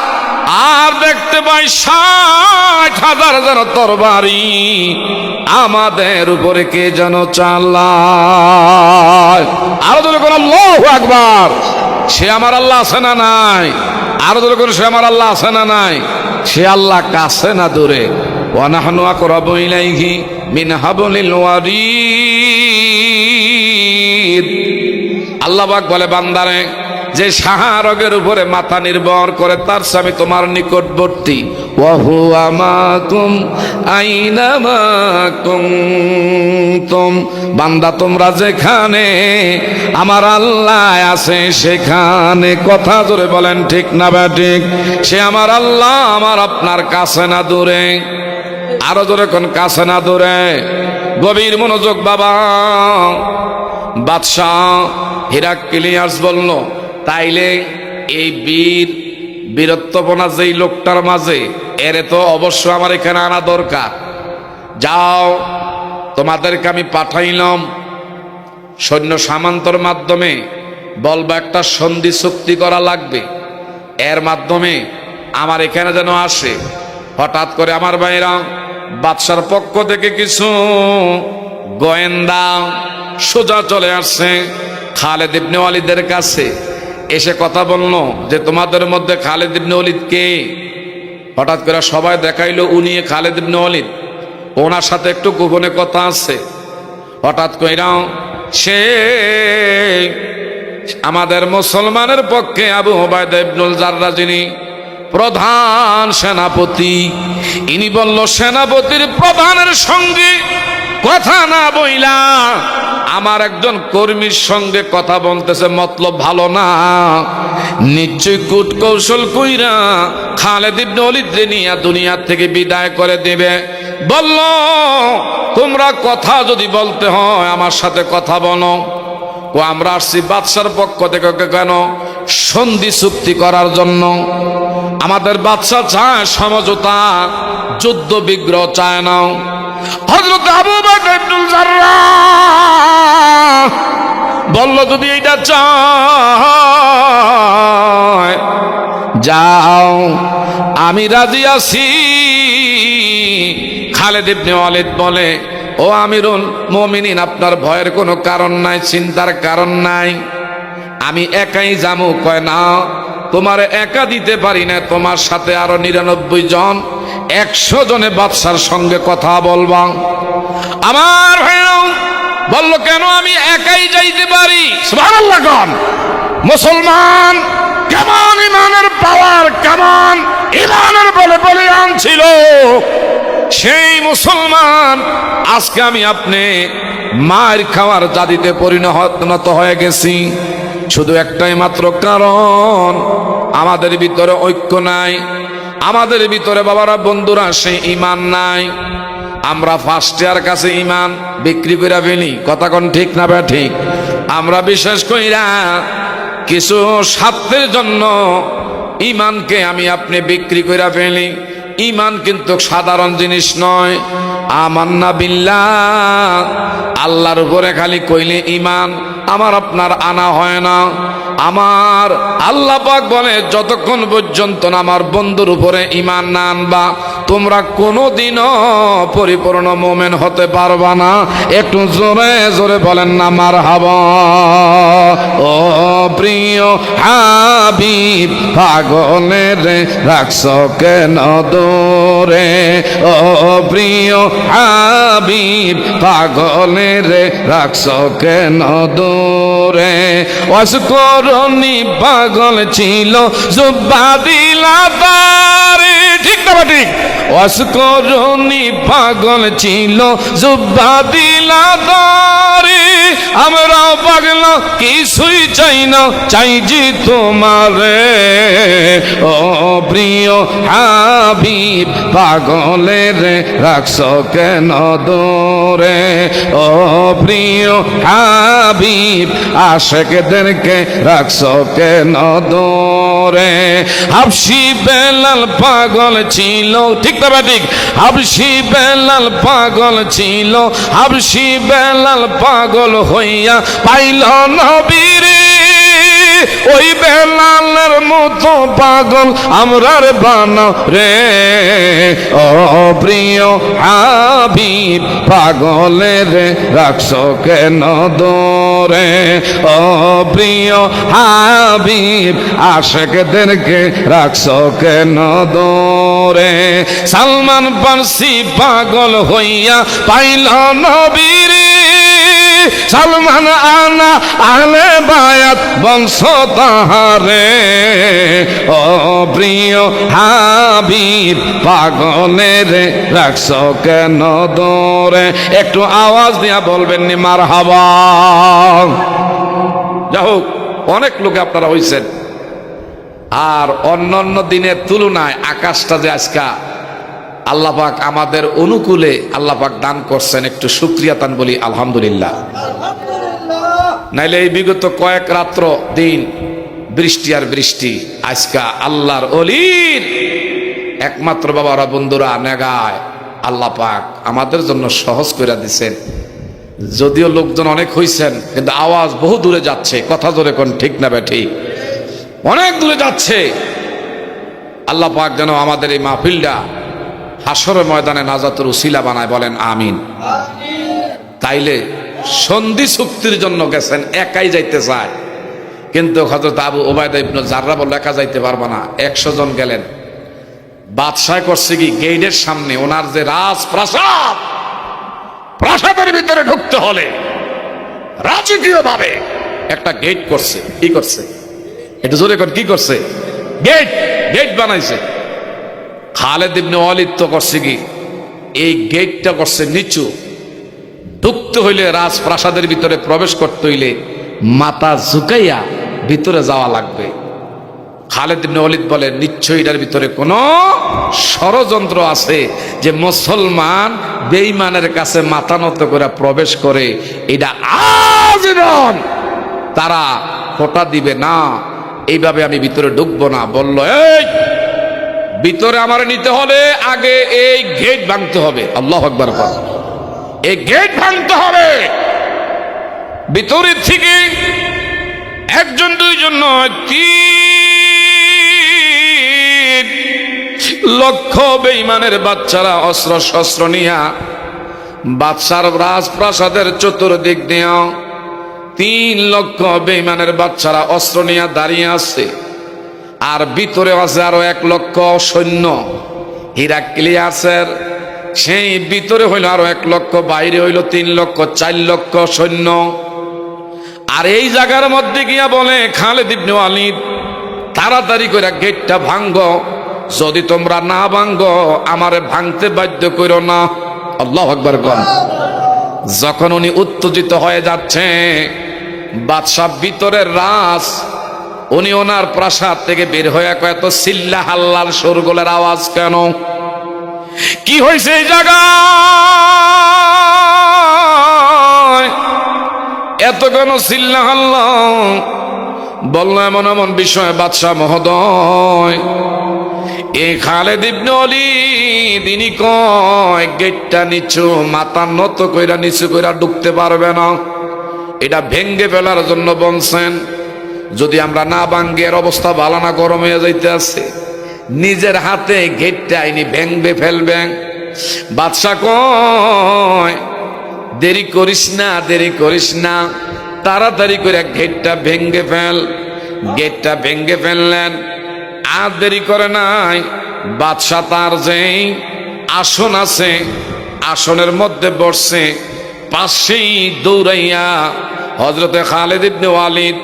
Speaker 1: আর দেখতে পাই 60,000 যেন তরবারি আমাদের উপরে কে যেন চালায়। আরো ধরে কোন আল্লাহু আকবার। সে আমার আল্লাহ আছে না নাই? আরো ধরে কোন সে আমার আল্লাহ আছে না নাই? সে আল্লাহ কাছে না দূরে। ওয়া নাহনু আকরাবু ইলাইহি মিন হাবলিল ওয়ারিদ। আল্লাহ পাক বলে, বান্দারে, যে শাহরগের উপরে মাথা নির্ভর করে তার স্বামী তোমার নিকটবর্তী। ওয়া হুয়া মাকুম আইনামা কুনতুম। বান্দা, তোমরা যেখানে আমার আল্লাহ আছে সেখানে। কথা জোরে বলেন ঠিক না ব্যাঠিক? সে আমার আল্লাহ আমার আপনার কাছে না দূরে? আরো জোরে কোন কাছে না দূরে? গভীর মনোযোগ বাবা। বাদশাহ হিরাক্লিয়াস বলল, তাইলে এই বীরত্বপনা যেই লোকটার মাঝে, এরে তো অবশ্য আমার এখানে আনা দরকার। যাও, তোমাদেরকে আমি পাঠাইলাম সৈন্য সামন্তর মাধ্যমে, বলবা একটা সন্ধি চুক্তি করা লাগবে, এর মাধ্যমে আমার এখানে যেন আসে। হঠাৎ করে আমার ভাইরা বাদশার পক্ষ থেকে কিছু গোয়েন্দা সোজা চলে আসছে খালিদ ইবনে ওয়ালিদের কাছে। এসে কথা বললো যে তোমাদের মধ্যে খালিদ ইবনে ওলীদ কে? হঠাৎ করে সবাই দেখাইলো উনি খালিদ ইবনে ওলীদ, ওনার সাথে একটু গোপনে কথা আছে। হঠাৎ কইরা সে আমাদের মুসলমানের পক্ষে আবু উবাইদা ইবনুল জাররাহ, যিনি প্রধান সেনাপতি, ইনি বলল সেনাপতির প্রধানের সঙ্গে কথা না বইলা আমার একজন কর্মীর সঙ্গে কথা বলতেছে, মতলব ভালো না, নিশ্চয় কূট কৌশল কইরা খালিদ ইবনে ওলীদকে নিয়ে দুনিয়া থেকে বিদায় করে দিবে। বলল তোমরা কথা যদি বলতে হয় আমার সাথে কথা বলো। ও আমরা আসছি বাদশার পক্ষ থেকে। কেন? সন্ধি চুক্তি করার জন্য। আমাদের বাদশা চায় সমঝোতা, যুদ্ধ বিগ্রহ চায় না। হযরত আবু বকর ইবনুল জাররাহ বলল যদি এইটা চায় যাও, আমি রাজি আছি। খালিদ ইবনে ওলীদ বলে, ও আমিরুল মুমিনিন, আপনার ভয়ের কোনো কারণ নাই, চিন্তার কারণ নাই, আমি একাই যাবো। কয় না, তোমার একা দিতে পারি না, তোমার সাথে আরো 99 জন, 100 জনে বাদশার সঙ্গে কথা বলবা। আমার ভাইরাও বলল কেন আমি একাই যাইতে পারি? সুবহানাল্লাহ। কোন মুসলমান কেমন ইমানের পাওয়ার, কেমন ইমানের বলে বলিয়ান ছিল সেই মুসলমান আজকে আমি আপনি মার খাওয়ার জাতিতে পরিণত হয়ে গেছি। শুধু একটাই মাত্র কারণ, আমাদের ভিতরে ঐক্য নাই, আমাদের ভিতরে বাবারা বন্ধুরা সেই ইমান নাই। আমরা ফার্স্ট ইয়ার কাছে ইমান বিক্রি করে ফেলি। কথা কোন ঠিক না বে ঠিক? আমরা বিশেষ কইরা কিছু স্বার্থের জন্য ইমানকে আমি আপনি বিক্রি করে ফেলি। ইমান কিন্তু সাধারণ জিনিস নয়। আমান্না বিল্লাহ, আল্লাহর উপরে খালি কইলে ইমান আমার আপনার আনা হয় না। আমার আল্লাহ পাক বলে যতক্ষণ পর্যন্ত আমার বন্ধুর উপরে ইমান না আনবা তোমরা কোনোদিনও পরিপূর্ণ মুমিন হতে পারবা না। একটু জোরে জোরে বলেন না মারহাবা। ও প্রিয় হাবিব, পাগলের রাখছ কেন দূরে? ও প্রিয় হাবিব, পাগলের রাখছ কেন দূরে? অসকরণী পাগল ছিল, জুব্বা দিলা তারে। ঠিক না ঠিক? অসকরণী পাগল ছিল, জুব্বা দিলা তারে। আমরাও পাগল কিছুই চাই না, চাইছি তোমারে। ও প্রিয় হাবিব, পাগলের রাখছ কেন দূরে? ও প্রিয় হাবিব, আশেকদেরকে রাখছ কেন দূরে? হাবশি বেলাল পাগল ছিল। ঠিক না ঠিক? হাবশি বেলাল পাগল ছিল, হাবশি বেলাল পাগল হইয়া পাইল নবীরে। ওই বেলালের মতো পাগল আমরার বানাও রে। ও প্রিয় হাবিব, পাগলের রাখছ কেন দূরে? ও প্রিয় হাবিব, আশেকদেরকে রাখছ কেন দূরে? সালমান ফার্সি পাগল হইয়া পাইল নবীরে। সালমান আনা আহলে বায়াত বংশ তাহারে। ও প্রিয় হাবিব, পাগলের রাখছ কেন দূরে? একটু আওয়াজ দিয়া বলবেন নি মারহাবা। যাই হোক, অনেক লোকে আপনারা হইছেন। আর অন্যান্য দিনের তুলনায় আকাশটা যে আজকা আল্লাহ পাক আমাদের অনুকূলে আল্লাহ পাক দান করছেন, একটু শুকরিয়া তান বলি আলহামদুলিল্লাহ। নাইলে এই বিগত কয়েক রাত্র দিন বৃষ্টি আর বৃষ্টি। আজকা আল্লাহর অলির একমাত্র বাবারা বন্ধুরা নেগায় আল্লাহ পাক আমাদের জন্য সহজ করে দিচ্ছেন। যদিও লোকজন অনেক হইছেন কিন্তু আওয়াজ বহু দূরে যাচ্ছে। কথা জোরে কোন ঠিক না বেঠি? অনেক দূরে যাচ্ছে। আল্লাহ পাক যেন আমাদের এই মাহফিলটা হাসরের ময়দানে নাজাতের উসিলা বানায়, বলেন আমিন। তাইলে সন্ধি চুক্তির জন্য গেছেন, একাই যাইতে চায়, কিন্তু হযরত আবু উবাইদা ইবনে জাররাহ বলল একা যাইতে পারবে না, 100 জন গেলেন। বাদশাহ করছে কি, গেটের সামনে ওনার যে রাজপ্রাসাদ, প্রাসাদের ভিতরে ঢুকতে হলে রাজকীয় ভাবে একটা গেট করছে। কি করছে? এটা জোরে কর, কি করছে? গেট, গেট বানাইছে। খালিদ ইবনে ওয়ালিদ তো করছে কি, এই গেটটা করছে নিচু। ঢুকতে হইলে, রাজপ্রাসাদের ভিতরে প্রবেশ করতে হইলে মাথা ঝুঁকাইয়া ভিতরে যাওয়া লাগবে। খালিদ ইবনে ওয়ালিদ বলে নিশ্চয়ই এটার ভিতরে কোনো ষড়যন্ত্র আছে, যে মুসলমান বেঈমানের কাছে মাথা নত করে প্রবেশ করে, এটা আজীবন তারা খোটা দিবে না, এইভাবে আমি ভিতরে ঢুকবো না। বলল এই ভিতরে আমার নিতে হলে আগে এই গেট ভাঙতে হবে। আল্লাহু আকবার। এই গেট ভাঙতে হবে। ভিতরের থেকে একজন দুইজন নয়, 3 লক্ষ বেঈমানের বাচ্চারা অস্ত্র শস্ত্র নিয়া বাদশার রাজপ্রাসাদের চতুর্দিক দিয়া 3 লক্ষ বেঈমানের বাচ্চারা অস্ত্র নিয়া দাঁড়িয়ে আছে। আর ভিতরে আছে আরো 1 লক্ষ সৈন্য। হিরাক্লিয়াসের সেই ভিতরে হইল আরো 1 লক্ষ, বাইরে হইল 3 লক্ষ, 4 লক্ষ সৈন্য। আর এই জায়গার মধ্যে গিয়া বলে খালিদ ইবনে ওয়ালিদ, তাড়াতাড়ি করে গেটটা ভাঙ্গো, যদি তোমরা না ভাঙ্গো আমারে ভাঙতে বাধ্য করো না। আল্লাহু আকবার। যখন উনি উত্তেজিত হয়ে যাচ্ছে, বাদশাহ ভিতরের রাজ, উনি ওনার প্রাসাদ থেকে বের হয়ে এত চিল্লা হাল্লার শোরগোলের আওয়াজ কেন? কি হয়েছে এই জায়গায়? এত কেন চিল্লা হাল্লা? বলল এমন এমন বিষয় বাদশাহ মহোদয়, এই খালিদ ইবনে ওয়ালিদ ইনি কয় গেটটা নিচু, মাথা নত কইরা নিচু কইরা ঢুকতে পারবে না, এটা ভেঙ্গে ফেলার জন্য বলছেন। যদি আমরা না ভাঙ্গি এর অবস্থা ভালো না, গরম হয়ে যাইতে আছে। নিজের হাতে গেটটা ইনি ভেঙ্গে ফেলবেন। বাদশাহ কয় দেরি করিস না, দেরি করিস না, তাড়াতাড়ি করে গেটটা ভেঙ্গে ফেল। গেটটা ভেঙ্গে ফেললেন। আর দেরি করে নাই, বাদশাহ তার যেই আসন আছে আসনের মধ্যে বসছে, পাশেই দৌড়াইয়া হযরতে খালিদ ইবনে ওয়ালিদ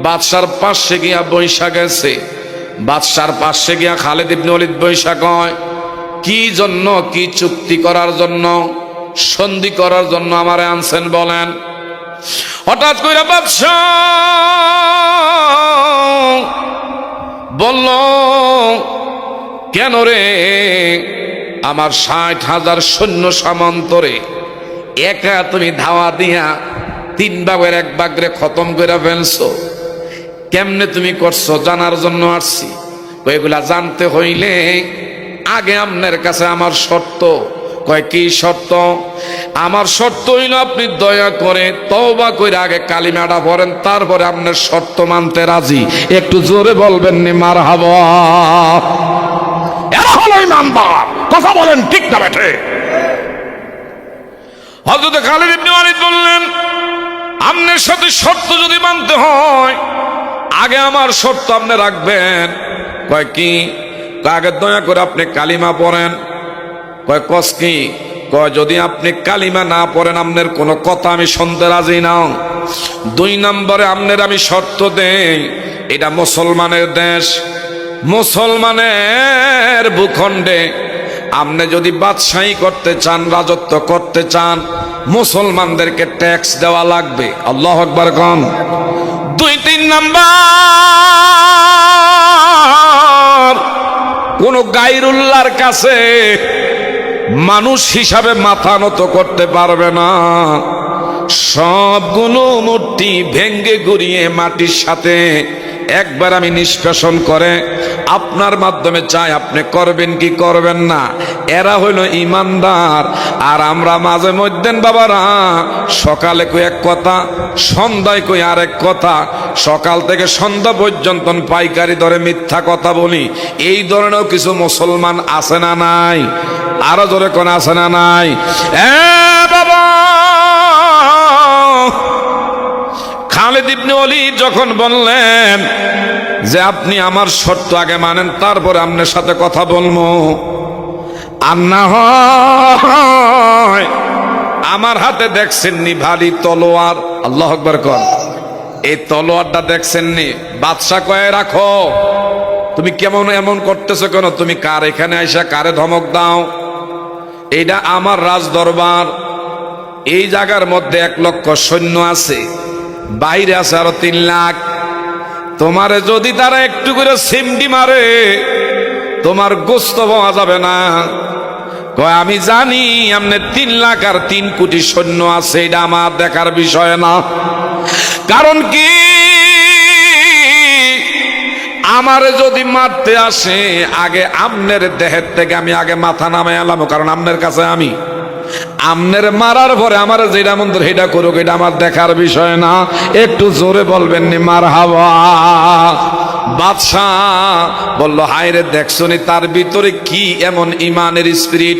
Speaker 1: বাদশার পাশে গিয়া বৈশা গেছে। বাদশার পাশে গিয়া খালিদ ইবনে ওয়ালিদ বৈশা কয়, কি জন্য, কি চুক্তি করার জন্য, সন্ধি করার জন্য আমারে আনছেন বলেন। হঠাৎ করে বাদশা বলল, কেন রে, আমার 60,000 সৈন্য সামন্তরে একা তুমি ধাওয়া দিয়া 3 ভাগের 1 ভাগরে খতম করে ফেলছো, কেমনে তুমি করছো জানার জন্য আসছি। ওইগুলা জানতে হইলে আগে আপনার কাছে আমার শর্ত। কয় কি শর্ত? আমার শর্ত হইল আপনি দয়া করে তওবা করে আগে কালিমাটা পড়েন, তারপরে আপনার শর্ত মানতে রাজি। একটু জোরে বলবেন নি মারহাবা। এরা হলো ইমানদার। কথা বলেন ঠিক না বেঠে? হযরত খালিদ ইবনে ওয়ালিদ বললেন, আপনার সাথে শর্ত যদি মানতে হয় আগে আমার শর্ত আপনি রাখবেন। কয় কি? আগে দয়া করে আপনি কালিমা পড়েন। কয় কস কি? কয় যদি আপনি কালিমা না পড়েন আপনার কোনো কথা আমি শুনতে রাজি না। 2 নম্বরে আপনার আমি শর্ত দেই, এটা মুসলমানের দেশ, মুসলমানের ভূখণ্ডে আপনি যদি বাদশাহী করতে চান, রাজত্ব করতে চান, মুসলমানদেরকে ট্যাক্স দেওয়া লাগবে। আল্লাহু আকবার কোন। 2-3 নাম্বার, কোন গায়রুল্লাহর কাছে মানুষ হিসাবে মাথা নত করতে পারবে না। সবগুলো মূর্তি ভেঙ্গে গুড়িয়ে মাটির সাথে একবার আমি নিষ্কাশন করে আপনার মাধ্যমে চাই আপনি করবেন কি করবেন না। এরা হইল ইমানদার। আর আমরা মাঝে মধ্যে বাবারা সকালে কই এক কথা, সন্ধ্যায় কই আরেক কথা, সকাল থেকে সন্ধ্যা পর্যন্ত পাইকারি দরে মিথ্যা কথা বলি। এই ধরনের কিছু মুসলমান আছে না নাই? আরো জোরে কোন আছে না নাই? বাবা, খালিদ খালেদ ইবনে ওলীদ যখন বললেন যে আপনি আমার শর্ত আগে মানেন, তারপরে আপনার সাথে কথা বলবো, আর না হয় আমার হাতে দেখছেননি ভারী তলোয়ার, আল্লাহু আকবার কর, এই তলোয়ারটা দেখছেননি, বাদশা কয়ে রাখো, তুমি কেমন এমন করতেছো কেন, তুমি কার এখানে আইসা কারে ধমক দাও, এইটা আমার রাজ দরবার, এই জায়গার মধ্যে 1 লক্ষ সৈন্য আছে, বাইরে আছে আরো 3 লাখ, তোমারে যদি তারা একটু করে সিমটি মারে তোমার গোস্ত পাওয়া যাবে না। কয় আমি জানি আমনে 3 লাখ আর 3 কোটি সৈন্য আছে, এটা আমার দেখার বিষয় না। কারণ কি, আমারে যদি মারতে আসে আগে আমনের দেহের থেকে আমি আগে মাথা নামে এলাম, কারণ আমনের কাছে আমি, আমনের মারার পরে আমার যেটা মন সেটা করুক, এটা আমার দেখার বিষয় না। একটু জোরে বলবেন নি মারহাবা। বাদশাহ বলল, হায়রে দেখছনি তার ভিতরে কি এমন ইমানের স্পিরিট,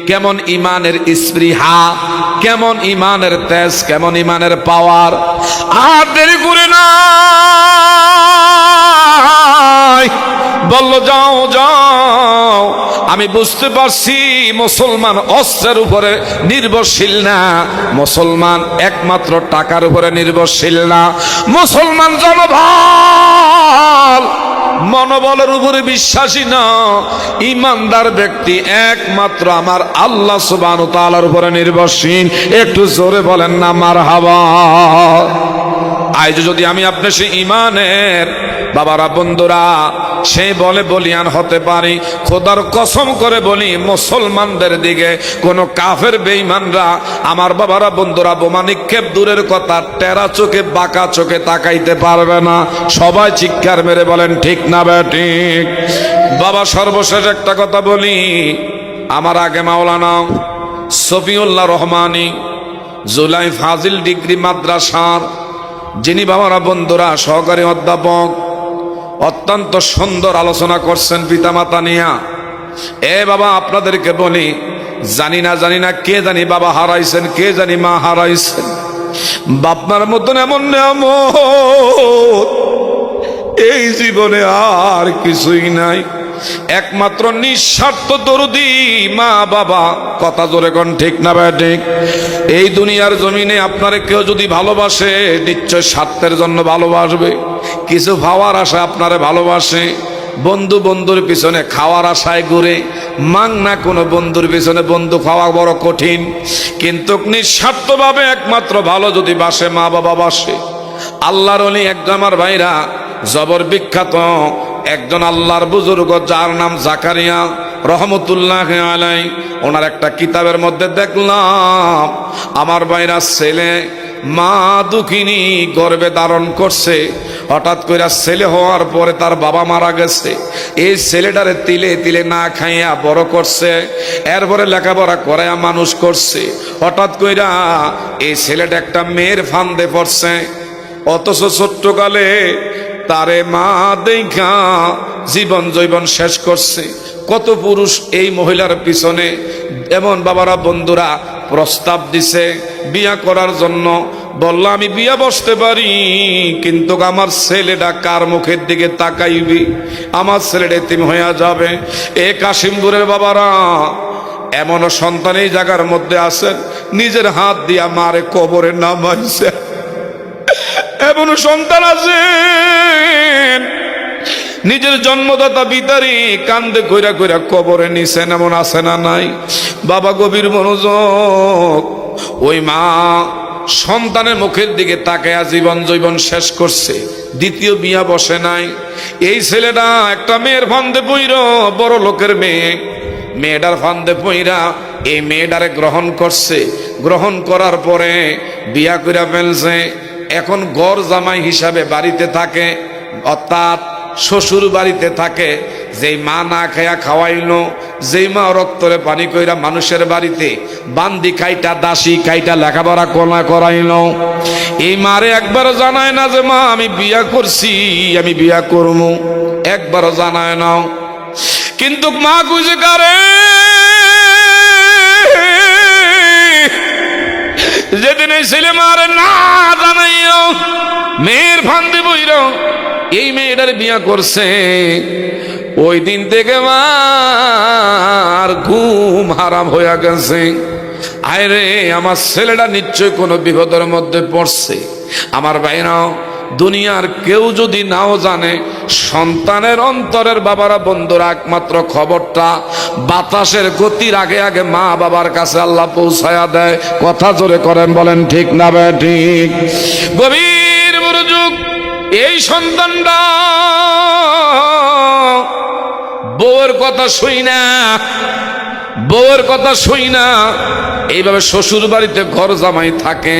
Speaker 1: কেমন ইমানের স্পৃহা, কেমন ইমানের তেজ, কেমন ইমানের পাওয়ার। আর দেরি করে না, বলল যাও যাও, আমি বুঝতে পারছি মুসলমান অস্ত্রের উপরে নির্ভরশীল না, মুসলমান একমাত্র টাকার উপরে নির্ভরশীল না, মুসলমান জনবল মনোবলের উপরে বিশ্বাসী না, ইমানদার ব্যক্তি একমাত্র আমার আল্লাহ সুবহানাহু ওয়া তাআলার উপরে নির্ভরশীল। একটু জোরে বলেন না মারহাবা। আজ যদি আমি আপনি সেই ইমানের বাবারা বন্ধুরা সেই বলে বলিয়ান হতে পারি, খোদার কসম করে বলি মুসলমানদের দিকে কোন কাফের বেঈমানরা আমার বাবারা বন্ধুরা বোমা নিক্ষেপ দূরের কথা, টেরা চোখে বাঁকা চোখে তাকাইতে পারবে না। সবাই চিৎকার মেরে বলেন ঠিক না ঠিক? বাবা সর্বশেষ একটা কথা বলি, আমার আগে মাওলানা শফিউল্লাহ রহমানী জুলাই ফাজিল ডিগ্রি মাদ্রাসার যিনি বাবারা বন্ধুরা সহকারী অধ্যাপক, অত্যন্ত সুন্দর আলোচনা করছেন পিতামাতা নিয়া। এ বাবা আপনাদেরকে বলি, জানি না কে জানি বাবা হারাইছেন, কে জানি মা হারাইছেন, বাপমার মতন এমন নিয়ামত এই জীবনে আর কিছুই নাই। একমাত্র নিঃস্বার্থ দরদি মা বাবা, কথা জোরে কোন ঠিক না ভাই ঠিক? এই দুনিয়ার জমিনে আপনারে কেউ যদি ভালোবাসে নিশ্চয় স্বার্থের জন্য ভালোবাসবে, কিছু পাওয়ার আশা আপনারে ভালোবাসে। বন্ধু বন্ধুর পিছনে খাওয়ার আশায় ঘুরে, মাংনা কোনো বন্ধুর পিছনে বন্ধু খাওয়া বড় কঠিন, কিন্তু নিঃস্বার্থভাবে একমাত্র ভালো যদি বাসে মা বাবা বাসে। আল্লাহর ওলি একজন আমার ভাইরা জবর বিখ্যাত একজন আল্লাহর বুজুর্গ, যার নাম জাকারিয়া রহমতুল্লাহ আলাই। ওনার একটা কিতাবের মধ্যে দেখলাম আমার ভাইরা ছেলে মা দুঃখিনী গর্ভে ধারণ করছে, হঠাৎ করে ছেলে হওয়ার পরে তার বাবা মারা গেছে, এই ছেলেটারে তিলে তিলে না খাইয়া বড় করছে, এরপরে লেখাপড়া করাইয়া মানুষ করছে। হঠাৎ কইরা এই ছেলেটা একটা মেয়ের ফান্দে পড়ছে, অথচ ছোট্টকালে তারে মা দেখা জীবন জৈবন শেষ করছে। কত পুরুষ এই মহিলার পিছনে এমন বাবারা বন্ধুরা প্রস্তাব দিছে বিয়া করার জন্য, বলল আমি বিয়া বসতে পারি, কিন্তু আমার ছেলেটা কার মুখের দিকে তাকাইবি, আমার ছেলেটা এতিম হইয়া যাবে। এ কাশিমপুরের বাবারা এমনও সন্তান এই জায়গার মধ্যে আছেন, নিজের হাত দিয়া মারে কবরে নামাইছে। এমন সন্তান আছে নিজের জন্মদাতা পিতারি কান্দে কইরা কইরা কবরে নিছেন, এমন আছে না নাই? বাবা গভীর মনোযোগ। ওই মা সন্তানের মুখের দিকে তাকায়া জীবন জৈবন শেষ করছে, দ্বিতীয় বিয়া বসে নাই। এই ছেলেটা একটা মেয়ের ফান্দে পইরা, বড় লোকের মেয়ে, মেয়েটার ফান্দে পইরা এই মেয়েটারে গ্রহণ করছে। গ্রহণ করার পরে বিয়া কইরা ফেলছে। এখন গড় জামাই হিসাবে বাড়িতে থাকে, অর্থাৎ শ্বশুর বাড়িতে থাকে। যেই মা না খায়া খাওয়াইলো, যেই মা রক্তরে পানি কইরা মানুষের বাড়িতে বান্দি কাইটা দাসী কাইটা লেখাপড়া করাইলো, এই মারে একবারও জানায় না যে মা আমি বিয়া করছি, আমি বিয়া করবো, একবারও জানায় না। কিন্তু মা খুঁজে কারে, যেদিন এই ছেলে মারে না জানাইও মেয়ের ফান্দে বইর এই মেয়েটার বিয়া করছে। ওই দিন থেকে মার ঘুম হারাম হয়ে গেছে। আরে আমার ছেলেটা নিশ্চয় কোনো বিপদের মধ্যে পড়ছে। আমার ভাইরাও, দুনিয়ার কেউ যদি নাও জানে, সন্তানের অন্তরের বাবারা বন্ধুরা একমাত্র খবরটা বাতাসের গতির আগে আগে মা বাবার কাছে আল্লাহ পৌঁছায়া দেয়। কথা জোরে করেন, বলেন ঠিক না ঠিক? গভীর মনোযোগ। এই সন্তানটা বউয়ের কথা শুই না, বউয়ের কথা শুই না, এইভাবে শ্বশুর বাড়িতে ঘর জামাই থাকে।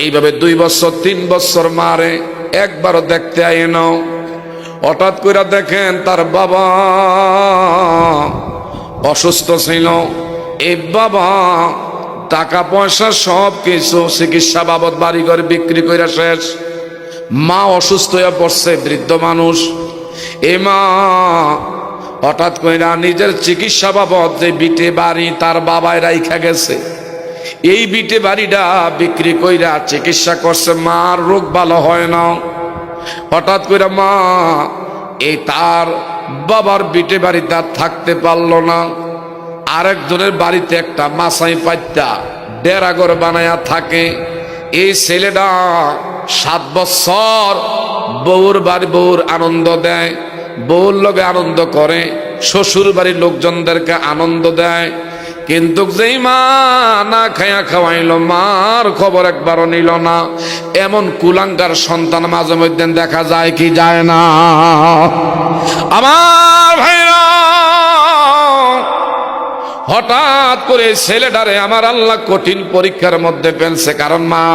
Speaker 1: এইভাবে 2 বছর 3 বছর মারে একবারও দেখতে আয় না। হঠাৎ করে দেখেন তার বাবা অসুস্থ ছিল। এই বাবা টাকা পয়সা সব কিছু চিকিৎসা বাবদ বাড়িঘর বিক্রি করে শেষ। মা অসুস্থ হয়ে পড়ছে, বৃদ্ধ মানুষ। এ মা হঠাৎ করে নিজের চিকিৎসা বাবদ যে বিটে বাড়ি তার বাবায় রাইখা গেছে, এই বিটে বাড়িটা বিক্রি কইরা চিকিৎসা করছে। মার রোগ ভালো হয় না। হঠাৎ করে মা এই তার বাবার বিটে বাড়িতে আর থাকতে পারল না। আরেকজনের বাড়িতে একটা মাসাই পাইতা ডেরা ঘর বানায়া থাকে। এই ছেলেটা 7 বছর বউর বাড়ি বউর আনন্দ দেয়, বউর লগে আনন্দ করে, শ্বশুর বাড়ির লোকজনদেরকে আনন্দ দেয়। কিন্তু যেই মা না খায়া খাওয়াইল, মার খবর একবারও নিল না। এমন কুলাঙ্গার সন্তান মাঝে মধ্যে দেখা যায় কি যায় না? আমার ভাইরা, হঠাৎ করে ছেলেটারে আমার আল্লাহ কঠিন পরীক্ষার মধ্যে ফেলছে। কারণ মা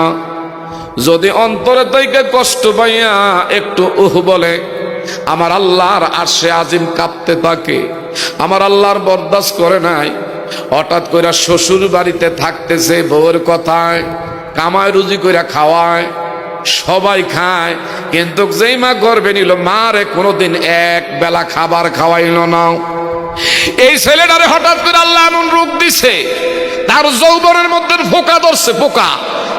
Speaker 1: যদি অন্তরে থেকে কষ্ট পাইয়া একটু বলে, আমার আল্লাহর আরশে আজিম কাঁপতে থাকে। আমার আল্লাহর বরদাস্ত করে নাই। হঠাৎ করে শ্বশুর বাড়িতে থাকতেছে, বউয়ের কথায় কামায় রুজি করে খাওয়ায়, সবাই খায়। কিন্তু যেই মা গর্বে নিল, মারে কোনোদিন এক বেলা খাবার খাওয়াইল না। এই ছেলেটারে হঠাৎ করে আল্লাহ এমন রোগ দিছে, তার যৌবনের মধ্যে পোকা ধরছে, পোকা।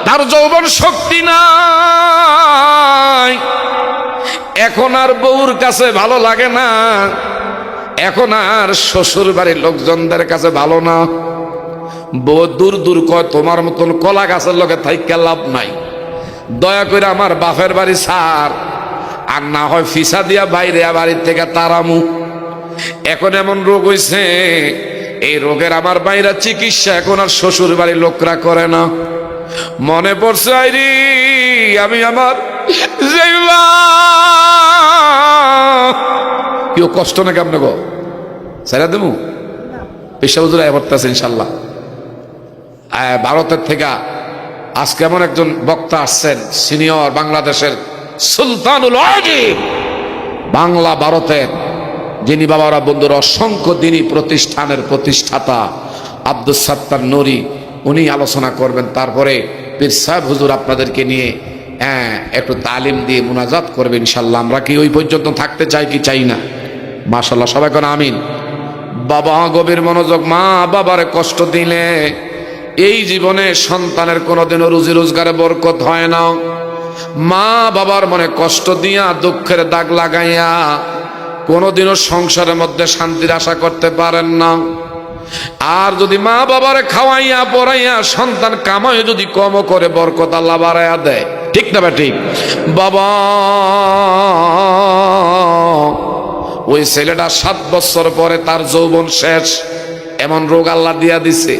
Speaker 1: তার যৌবন শক্তি নাই। এখন আর বউর কাছে ভালো লাগে না, এখন আর শ্বশুর বাড়ির লোকজনদের কাছে ভালো না। বউ দূর দূর কয়, তোমার মতন কলা গাছের লগে থাইকা লাভ নাই, দয়া করে আমার বাপের বাড়ি ছাড়, আর না হয় ফিসা দিয়া বাইরে বাড়ির থেকে তারামু। এখন এমন রোগ হইছে, এই রোগের আমার বাইরা চিকিৎসা এখন আর শ্বশুর বাড়ির লোকরা করে না। মনে পড়ছে, আইরি আমি আমার কেউ কষ্ট নাকি আপনাকে সেরা দেবো পেশা হুজুর পড়তেছে ইনশাল্লাহ। ভারতের থেকে আজকে এমন একজন বক্তা আসছেন, সিনিয়র বাংলাদেশের সুলতানুল আজিম, বাংলা ভারতের, যিনি বাবারা বন্ধুর অসংখ্য দিনী প্রতিষ্ঠানের প্রতিষ্ঠাতা আব্দুস সাত্তার নুরি, উনি আলোচনা করবেন। তারপরে পীর সাহেব হুজুর আপনাদেরকে নিয়ে একটু তালিম দিয়ে মুনাজাত করবে ইনশাল্লাহ। আমরা কি ওই পর্যন্ত থাকতে চাই কি চাই না? মাশাল্লাহ, সবাই কোন আমিন। বাবা গভীর মনোযোগ। মা বাবারে কষ্ট দিলে এই জীবনে সন্তানের কোনোদিনও রুজি রোজগারে বরকত হয় না। মা বাবার মনে কষ্ট দিয়া, দুঃখের দাগ লাগাইয়া কোনোদিনও সংসারের মধ্যে শান্তির আশা করতে পারেন না। আর যদি মা বাবারে খাওয়াইয়া পড়াইয়া সন্তান কামাই যদি কম করে, বরকত আল্লাহ বাড়াইয়া দেয়। ঠিক না ঠিক? বাবা ওই ছেলেটা 7 বছর পরে তার যৌবন শেষ, এমন রোগ আল্লাহ দিয়া দিছে।